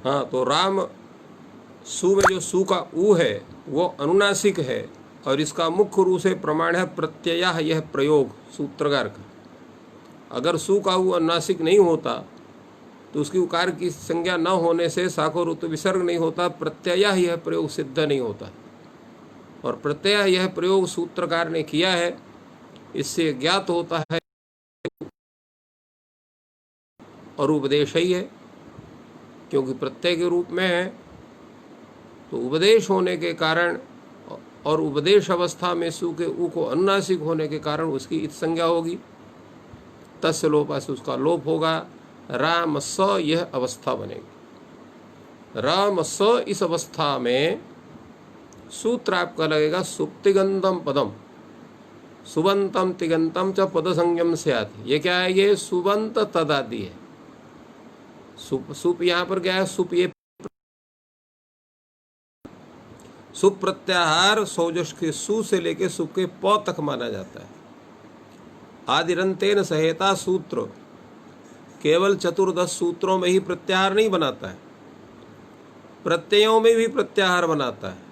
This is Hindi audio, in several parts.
हाँ, तो राम सु में जो सु का ऊ है वो अनुनासिक है और इसका मुख्य रूप से प्रमाण है प्रत्यय, यह प्रयोग सूत्रकार का। अगर सु का ऊ अनुनासिक नहीं होता तो उसकी उकार की संज्ञा न होने से साको ऋतु विसर्ग नहीं होता, प्रत्यय यह प्रयोग सिद्ध नहीं होता। और प्रत्यय यह प्रयोग सूत्रकार ने किया है, इससे ज्ञात होता है और उपदेश ही है, क्योंकि प्रत्यय के रूप में है तो उपदेश होने के कारण और उपदेश अवस्था में सु के ऊ को अनुनासिक होने के कारण उसकी इत संज्ञा होगी, तस्य लोप से उसका लोप होगा। राम स यह अवस्था बनेगी। राम स इस अवस्था में सूत्र आपका लगेगा सुप्तिगंतम पदम, सुबंतम तिगंतम च पद संयम से आती। ये क्या है? ये सुबंत तद आदि है। सुप यहाँ पर क्या है? सुप ये सुप प्रत्याहार सौजश के सु से लेके सुप के प तक माना जाता है। आदिरंतेन सहेता सूत्र केवल चतुर्दश सूत्रों में ही प्रत्याहार नहीं बनाता है, प्रत्ययों में भी प्रत्याहार बनाता है।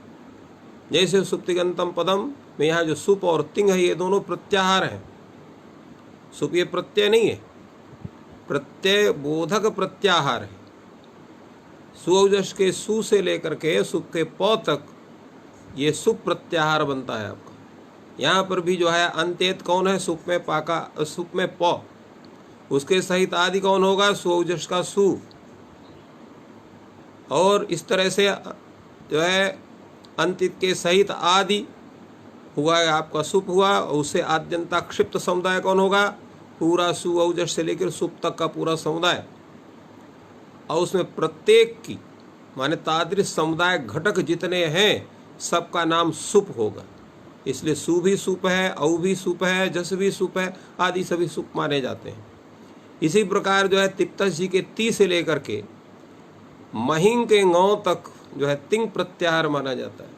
जैसे सुप्तिगंतम पदम में यहाँ जो सुप और तिंग है ये दोनों प्रत्याहार हैं। सुप ये प्रत्यय नहीं है, प्रत्यय बोधक प्रत्याहार है। सुऔजस के सु से लेकर के सुप के प तक ये सुप प्रत्याहार बनता है आपका। यहाँ पर भी जो है अंत्येत कौन है? सुप में पाका, सुप में प, उसके सहित आदि कौन होगा? सुऔजस का सु। और इस तरह से जो है अंतित के सहित आदि हुआ है आपका सुप हुआ, और उससे आद्यंता क्षिप्त समुदाय कौन होगा? पूरा सुऔजस से लेकर सुप तक का पूरा समुदाय। और उसमें प्रत्येक की माने तादृश समुदाय घटक जितने हैं सबका नाम सुप होगा। इसलिए सु भी सुप है, औ भी सुप है, जस भी सुप है, आदि सभी सुप माने जाते हैं। इसी प्रकार जो है तिप्तस जी के ती से लेकर के महिंग के ngौ तक जो है तिंग प्रत्याहार माना जाता है।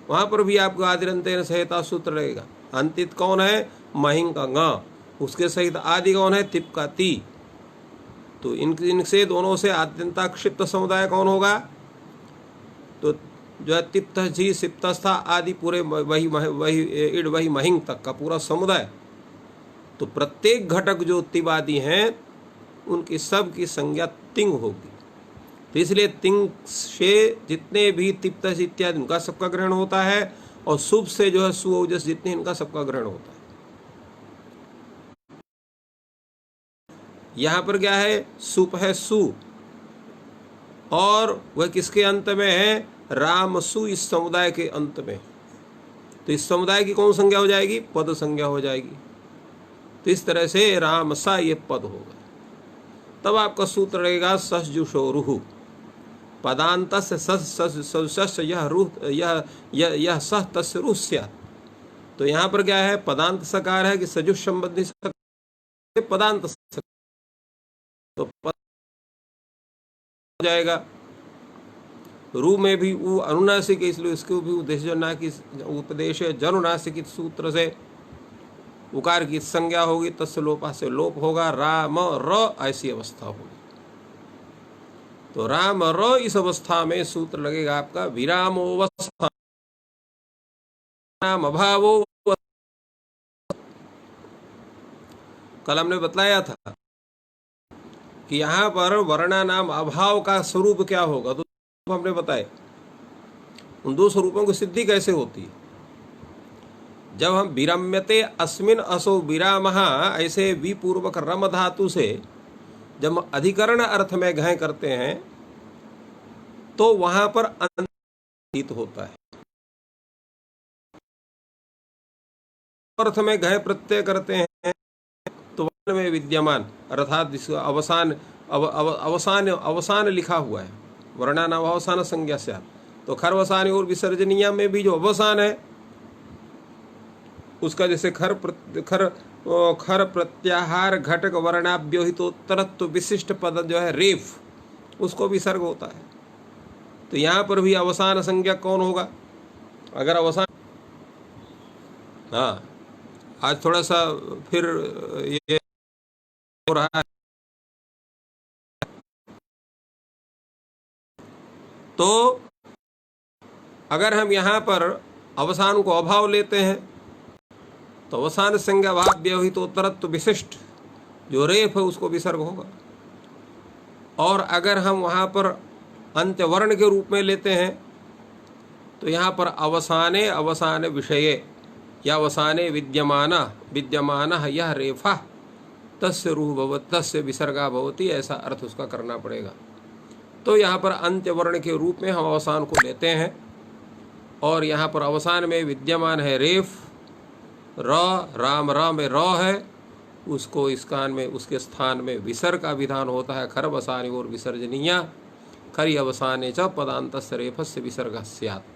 वहाँ पर भी आपको आदिरंतेन सहिता सूत्र रहेगा। अंतित कौन है? महिंग का ङ, उसके सहित आदि कौन है? तिप का ती। तो इनसे दोनों से आद्यंता क्षिप्त समुदाय कौन होगा? तो जो है तिप्तस जी, सिप्तस्था आदि पूरे वही इड वही महिंग तक का पूरा समुदाय। तो प्रत्येक घटक जो तिवादी हैं उनकी सब की संज्ञा तिंग होगी। तो इसलिए तिंग से जितने भी तिप्तस इत्यादि उनका सबका ग्रहण होता है, और शुभ से जो है सुऔजस जितने इनका सबका ग्रहण होता है। यहाँ पर क्या है? सुप है सु, और वह किसके अंत में है? राम सु इस समुदाय के अंत में। तो इस समुदाय की कौन संज्ञा हो जाएगी? पद संज्ञा हो जाएगी। तो इस तरह से राम सा ये पद होगा। तब आपका सूत्र रहेगा ससजुषो रुहु पदांत से यह रूह यह सह तस्य रुह स्यात्। तो यहाँ पर क्या है? पदांत सकार है कि सजुष संबंधी पदांत सकार, तो पद हो जाएगा। रू में भी ऊ अनुनासिक है, इसलिए उसके भी उपदेश जनुनासिक सूत्र से उकार की संज्ञा होगी, तस्य लोपा से लोप होगा। राम र ऐसी अवस्था होगी। तो राम र इस अवस्था में सूत्र लगेगा आपका विरामोवस्था, नाम अभावो। कल हमने बतलाया था कि यहाँ पर वर्णा नाम अभाव का स्वरूप क्या होगा, तो हमने बताए उन दो स्वरूपों की सिद्धि कैसे होती है। जब हम विरम्यते अस्मिन असो विरामः ऐसे विपूर्वक रम धातु से जब अधिकरण अर्थ में घय करते हैं तो वहां पर अंत होता है। अर्थ में घय प्रत्यय करते हैं तो वर्ण में विद्यमान अर्थात अवसान अवसान अवसान लिखा हुआ है, वर्णा नाम अवसान संज्ञा से। तो खरवसानी और विसर्जनीय में भी जो अवसान है उसका जैसे खर प्रत्याहार घटक वर्णाभ्योहितोत्तरत्व विशिष्ट पद जो है रेफ, उसको विसर्ग होता है। तो यहाँ पर भी अवसान संज्ञा कौन होगा? अगर अवसान, हाँ आज थोड़ा सा फिर ये हो रहा है। तो अगर हम यहाँ पर अवसान को अभाव लेते हैं तो अवसान संज्ञा भाव व्यवहित उत्तरत्व विशिष्ट जो रेफ है उसको विसर्ग होगा। और अगर हम वहाँ पर अंत्यवर्ण के रूप में लेते हैं तो यहाँ पर अवसाने अवसान विषये या अवसाने विद्यमान यह रेफा तस्य रूह भवति तस्य विसर्गा भवति, ऐसा अर्थ उसका करना पड़ेगा। तो यहाँ पर अंत्यवर्ण के रूप में हम अवसान को लेते हैं और यहाँ पर अवसान में विद्यमान है रेफ, राम में र है, उसको इस कान में उसके स्थान में विसर्ग का विधान होता है। खर अवसाने और विसर्जनीया खरी अवसाने च पदान्तस्य रेफस्य विसर्गः स्यात्।